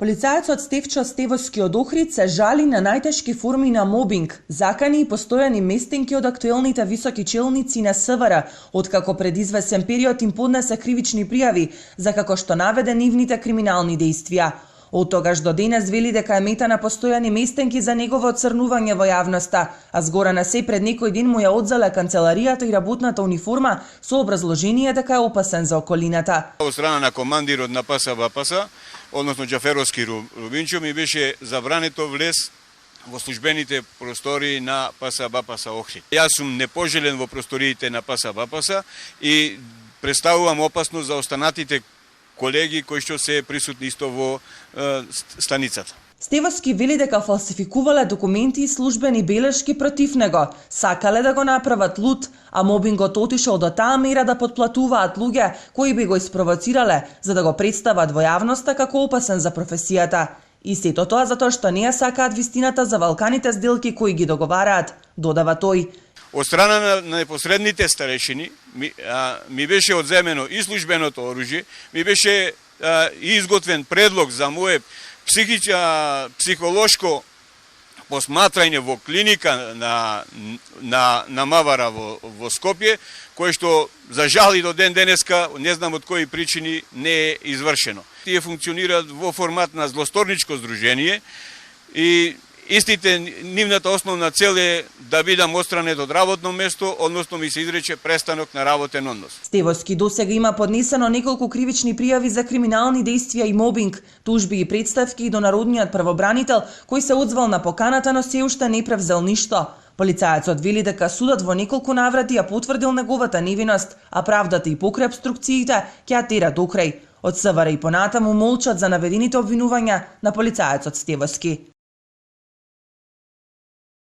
Полицајецот Стефчо Стевоски од Охрид се жали на најтешки форми на мобинг, закани и постојани местенки од актуелните високи челници на СВР, откако пред извесен период им поднесе кривични пријави за како што наведе нивните криминални дејствија. Од тогаш до денес вели дека е мета на постојани местенки за негово оцрнување во јавноста, а згора на се пред некој ден му ја одзеле канцеларијата и работната униформа со образложение дека е опасен за околината. Од страна на командирот на ПС-БПС, односно Џаферовски Рубинчо, ми беше забрането влез во службените простори на ПС-БПС Охрид. Јас сум непожелен во просториите на ПС-БПС и представувам опасност за останатите колеги кои што се присутни исто во станицата. Стевоски вели дека фалсификувале документи и службени белешки против него, сакале да го направат лут, а мобингот отишол до таа мера да потплатуваат луѓе кои би го испровоцирале за да го представат во јавноста како опасен за професијата. И сето тоа затоа што не ја сакаат вистината за валканите сделки кои ги договараат, додава тој. Од страна на непосредните старешини ми беше одземено и службеното оружје, ми беше изготвен предлог за мое психолошко посматрање во клиника на Мавара во Скопје, кое што за жал и до ден денеска, не знам од кои причини, не е извршено. Тие функционираат во формат на злосторничко здружение и истите, нивната основна цел е да бидам отстранет од работно место, односно ми се изрече престанок на работен однос. Стевоски досега има поднесено неколку кривични пријави за криминални дејствија и мобинг, тужби и представки и до народниот правобранител кој се одзвал на поканата, но се уште не превзел ништо. Полицајецот вели дека судот во неколку наврати ја потврдил неговата невиност, а правдата и покрај обструкциите ќе ја тера докрај. Од СВР и понатаму молчат за наведените обвинувања на полицајецот Стевоски.